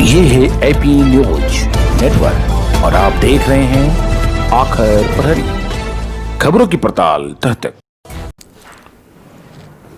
ये है AP news network और आप देख रहे हैं आखिर प्रहरी, खबरों की पड़ताल तह तक।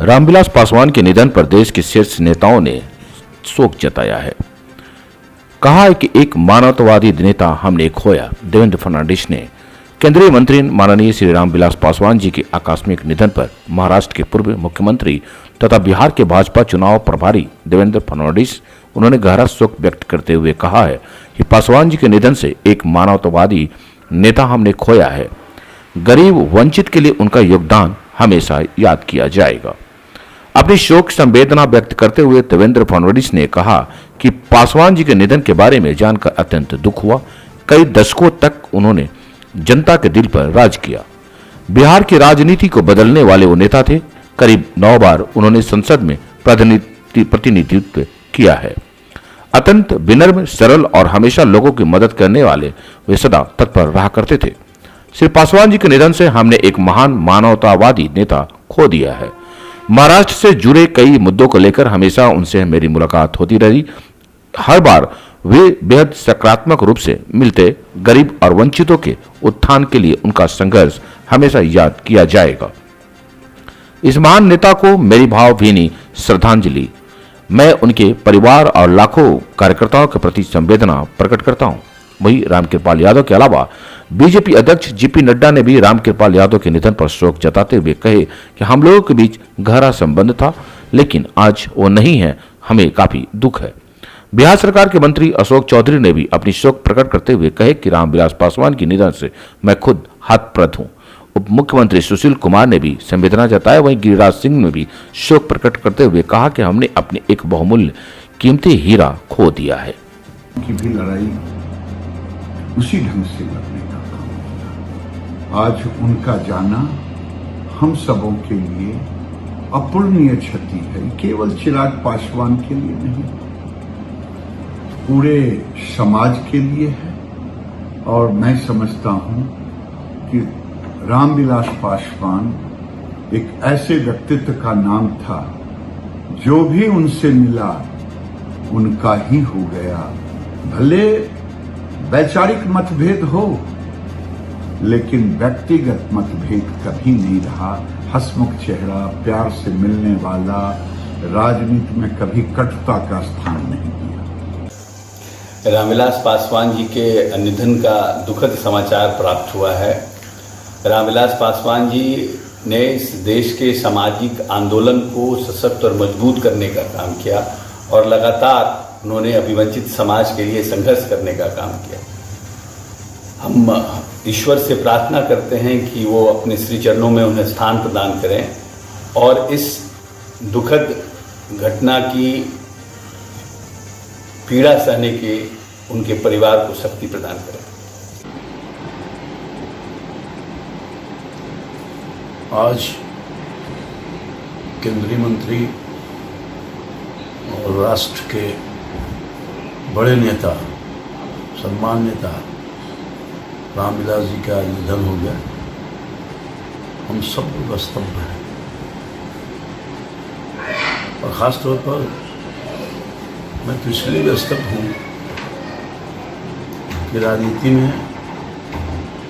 रामविलास पासवान के निधन पर देश के शीर्ष नेताओं ने शोक जताया है। कहा है कि एक मानवतावादी नेता हमने खोया। देवेंद्र फडणवीस ने केंद्रीय मंत्री माननीय श्री रामविलास पासवान जी के आकस्मिक निधन पर महाराष्ट्र के पूर्व मुख्यमंत्री तथा बिहार के भाजपा चुनाव प्रभारी देवेंद्र फडणवीस उन्होंने गहरा शोक व्यक्त करते हुए कहा है कि पासवान जी के निधन से एक मानवतावादी नेता हमने खोया है। गरीब वंचित के लिए उनका योगदान हमेशा याद किया जाएगा। अपनी शोक संवेदना व्यक्त करते हुए देवेंद्र फडणवीस ने कहा कि पासवान जी के निधन के बारे में जानकर अत्यंत दुख हुआ। कई दशकों तक उन्होंने जनता के दिल पर राज किया। बिहार की राजनीति को बदलने वाले वो नेता थे। करीब 9 बार उन्होंने संसद में प्रतिनिधित्व किया है। अत्यंत विनम्र, सरल और हमेशा लोगों की मदद करने वाले वे सदा तत्पर रहा करते थे। श्री पासवान जी के निधन से हमने एक महान मानवतावादी नेता खो दिया है। महाराष्ट्र से जुड़े कई मुद्दों को लेकर हमेशा उनसे मेरी मुलाकात होती रही। हर बार वे बेहद सकारात्मक रूप से मिलते। गरीब और वंचितों के उत्थान के लिए उनका संघर्ष हमेशा याद किया जाएगा। इस महान नेता को मेरी भावभीनी श्रद्धांजलि। मैं उनके परिवार और लाखों कार्यकर्ताओं के प्रति संवेदना प्रकट करता हूं। वहीं रामकृपाल यादव के अलावा बीजेपी अध्यक्ष जेपी नड्डा ने भी रामकृपाल यादव के निधन पर शोक जताते हुए कहे कि हम लोगों के बीच गहरा संबंध था, लेकिन आज वो नहीं है। हमें काफी दुख है। बिहार सरकार के मंत्री अशोक चौधरी ने भी अपनी शोक प्रकट करते हुए कहे कि रामविलास पासवान के निधन से मैं खुद हतप्रभ हूं। उप मुख्यमंत्री सुशील कुमार ने भी संवेदना जताया। वहीं गिरिराज सिंह ने भी शोक प्रकट करते हुए कहा कि हमने अपने एक बहुमूल्य कीमती हीरा खो दिया है। की भी लड़ाई उसी ढंग से लड़ने का काम किया। आज उनका जाना हम सबों के लिए अपूरणीय क्षति है। केवल चिराग पासवान के लिए नहीं, पूरे समाज के लिए है। और मैं समझता हूं कि रामविलास पासवान एक ऐसे व्यक्तित्व का नाम था, जो भी उनसे मिला उनका ही हो गया। भले वैचारिक मतभेद हो, लेकिन व्यक्तिगत मतभेद कभी नहीं रहा। हंसमुख चेहरा, प्यार से मिलने वाला, राजनीति में कभी कटुता का स्थान नहीं दिया। रामविलास पासवान जी के निधन का दुखद समाचार प्राप्त हुआ है। रामविलास पासवान जी ने इस देश के सामाजिक आंदोलन को सशक्त और मजबूत करने का काम किया और लगातार उन्होंने अभिवंचित समाज के लिए संघर्ष करने का काम किया। हम ईश्वर से प्रार्थना करते हैं कि वो अपने श्री चरणों में उन्हें स्थान प्रदान करें और इस दुखद घटना की पीड़ा सहने के उनके परिवार को शक्ति प्रदान करें। आज केंद्रीय मंत्री और राष्ट्र के बड़े नेता, सम्मान नेता रामविलास जी का निधन हो गया। हम सब लोग स्तब्ध हैं और ख़ास तौर पर मैं तो इसलिए भी स्तब्ध हूँ कि राजनीति में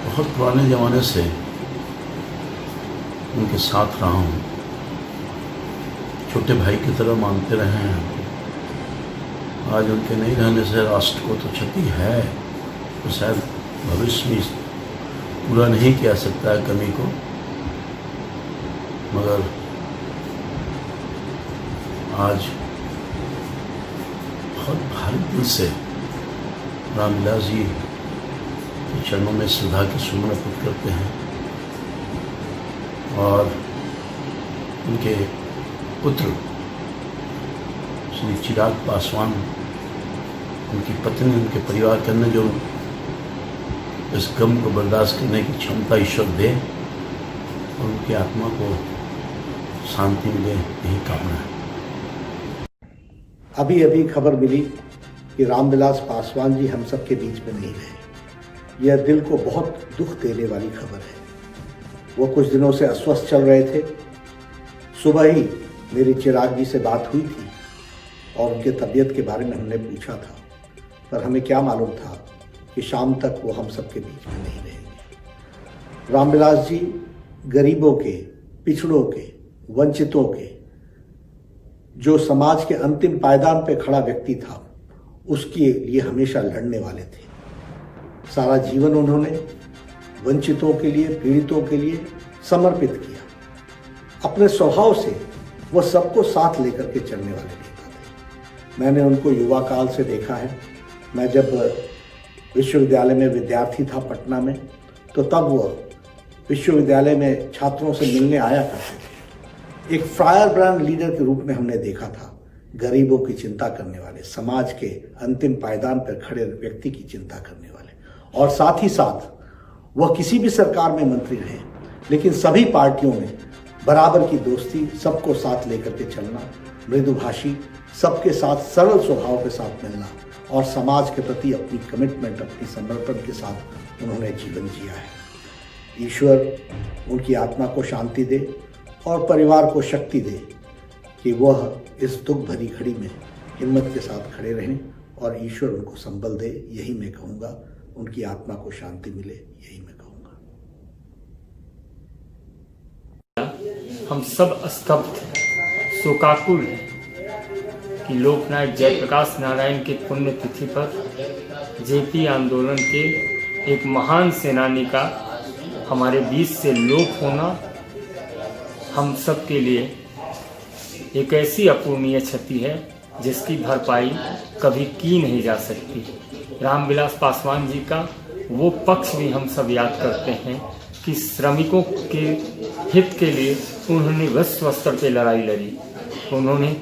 बहुत पुराने ज़माने से उनके साथ रहा हूँ। छोटे भाई की तरह मानते रहे हैं। आज उनके नहीं रहने से राष्ट्र को तो क्षति है, तो शायद भविष्य में पूरा नहीं किया सकता है कमी को, मगर आज बहुत भारी दिल से रामविलास जी के चरणों में श्रद्धा की सुमन अर्पित करते हैं और उनके पुत्र श्री चिराग पासवान, उनकी पत्नी, उनके परिवार के अंदर जो इस गम को बर्दाश्त करने की क्षमता ईश्वर दे और उनकी आत्मा को शांति मिले, यही कामना है। अभी अभी खबर मिली कि रामविलास पासवान जी हम सब के बीच में नहीं रहे। यह दिल को बहुत दुख देने वाली खबर है। वो कुछ दिनों से अस्वस्थ चल रहे थे। सुबह ही मेरी चिराग जी से बात हुई थी और उनके तबीयत के बारे में हमने पूछा था। पर हमें क्या मालूम था कि शाम तक वो हम सबके बीच में नहीं रहेंगे। रामविलास जी गरीबों के, पिछड़ों के, वंचितों के, जो समाज के अंतिम पायदान पे खड़ा व्यक्ति था, उसके लिए हमेशा लड़ने वाले थे। सारा जीवन उन्होंने वंचितों के लिए, पीड़ितों के लिए समर्पित किया। अपने स्वभाव से वो सबको साथ लेकर के चलने वाले नेता थे। मैंने उनको युवा काल से देखा है। मैं जब विश्वविद्यालय में विद्यार्थी था पटना में, तो तब वो विश्वविद्यालय में छात्रों से मिलने आया करते थे। एक फायर ब्रांड लीडर के रूप में हमने देखा था। गरीबों की चिंता करने वाले, समाज के अंतिम पायदान पर खड़े व्यक्ति की चिंता करने वाले, और साथ ही साथ वह किसी भी सरकार में मंत्री रहे, लेकिन सभी पार्टियों में बराबर की दोस्ती, सबको साथ लेकर के चलना, मृदुभाषी, सबके साथ सरल स्वभाव के साथ मिलना, और समाज के प्रति अपनी कमिटमेंट, अपनी समर्पण के साथ उन्होंने जीवन जिया है। ईश्वर उनकी आत्मा को शांति दे और परिवार को शक्ति दे कि वह इस दुख भरी घड़ी में हिम्मत के साथ खड़े रहें, और ईश्वर उनको संबल दे। यही मैं कहूँगा। उनकी आत्मा को शांति मिले, यही मैं कहूँगा। हम सब स्तब्ध हैं, शोकाकुल हैं कि लोकनायक जयप्रकाश नारायण के पुण्यतिथि पर जेपी आंदोलन के एक महान सेनानी का हमारे बीच से लोप होना हम सब के लिए एक ऐसी अपूर्णीय क्षति है जिसकी भरपाई कभी की नहीं जा सकती। रामविलास पासवान जी का वो पक्ष भी हम सब याद करते हैं कि श्रमिकों के हित के लिए उन्होंने विश्व स्तर पर लड़ाई लड़ी। उन्होंने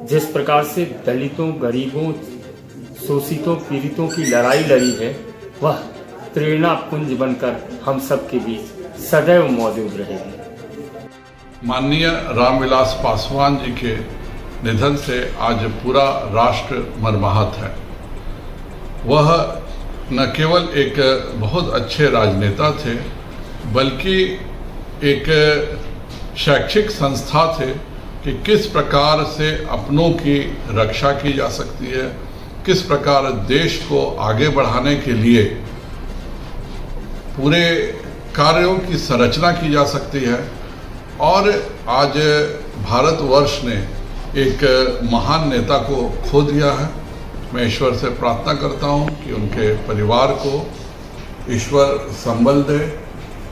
जिस प्रकार से दलितों, गरीबों, शोषितों, पीड़ितों की लड़ाई लड़ी है, वह प्रेरणा पुंज बनकर हम सब के बीच सदैव मौजूद रहेगी। माननीय रामविलास पासवान जी के निधन से आज पूरा राष्ट्र मर्माहत है। वह न केवल एक बहुत अच्छे राजनेता थे, बल्कि एक शैक्षिक संस्था थे कि किस प्रकार से अपनों की रक्षा की जा सकती है, किस प्रकार देश को आगे बढ़ाने के लिए पूरे कार्यों की संरचना की जा सकती है। और आज भारतवर्ष ने एक महान नेता को खो दिया है। मैं ईश्वर से प्रार्थना करता हूं कि उनके परिवार को ईश्वर संबल दे,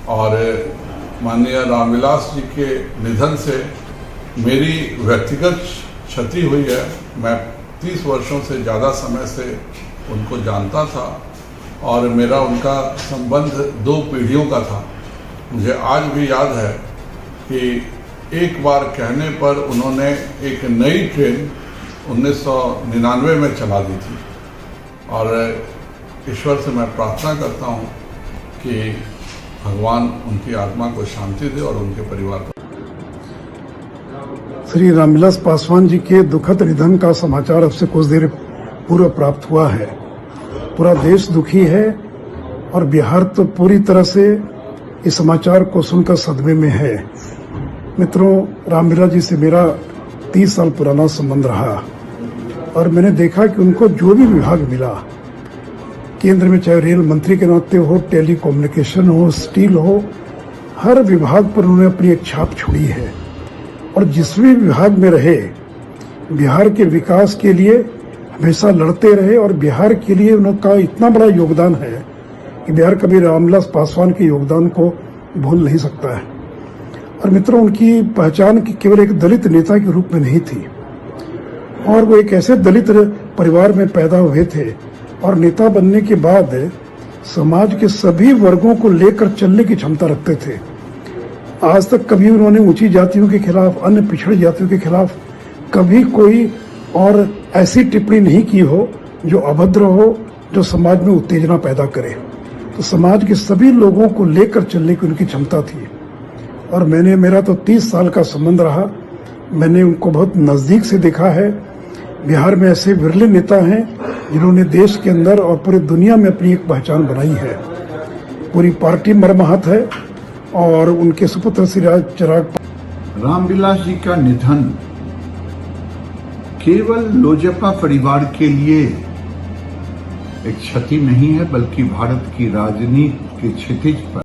और माननीय रामविलास जी के निधन से मेरी व्यक्तिगत क्षति हुई है। मैं 30 वर्षों से ज़्यादा समय से उनको जानता था, और मेरा उनका संबंध 2 पीढ़ियों का था। मुझे आज भी याद है कि एक बार कहने पर उन्होंने एक नई ट्रेन 1999 में चला दी थी, और ईश्वर से मैं प्रार्थना करता हूं कि भगवान उनकी आत्मा को शांति दे और उनके परिवार को। श्री रामविलास पासवान जी के दुखद निधन का समाचार अब से कुछ देर पूर्व प्राप्त हुआ है। पूरा देश दुखी है, और बिहार तो पूरी तरह से इस समाचार को सुनकर सदमे में है। मित्रों, रामविलास जी से मेरा 30 साल पुराना संबंध रहा, और मैंने देखा कि उनको जो भी विभाग मिला केंद्र में, चाहे रेल मंत्री के नाते हो, टेली कम्युनिकेशन हो, स्टील हो, हर विभाग पर उन्होंने अपनी एक छाप छोड़ी है। और जिस भी विभाग में रहे, बिहार के विकास के लिए हमेशा लड़ते रहे, और बिहार के लिए उनका इतना बड़ा योगदान है कि बिहार कभी रामविलास पासवान के योगदान को भूल नहीं सकता है। और मित्रों, उनकी पहचान केवल एक दलित नेता के रूप में नहीं थी, और वो एक ऐसे दलित परिवार में पैदा हुए थे, और नेता बनने के बाद समाज के सभी वर्गों को लेकर चलने की क्षमता रखते थे। आज तक कभी उन्होंने ऊंची जातियों के खिलाफ, अन्य पिछड़ी जातियों के खिलाफ कभी कोई और ऐसी टिप्पणी नहीं की हो जो अभद्र हो, जो समाज में उत्तेजना पैदा करे। तो समाज के सभी लोगों को लेकर चलने की उनकी क्षमता थी। और मेरा तो 30 साल का संबंध रहा। मैंने उनको बहुत नजदीक से देखा है। बिहार में ऐसे विरले नेता हैं जिन्होंने देश के अंदर और पूरी दुनिया में अपनी एक पहचान बनाई है। पूरी पार्टी मर्माहत है, और उनके सुपुत्र श्री चिराग रामविलास जी का निधन केवल लोजपा परिवार के लिए एक क्षति नहीं है, बल्कि भारत की राजनीति के क्षितिज पर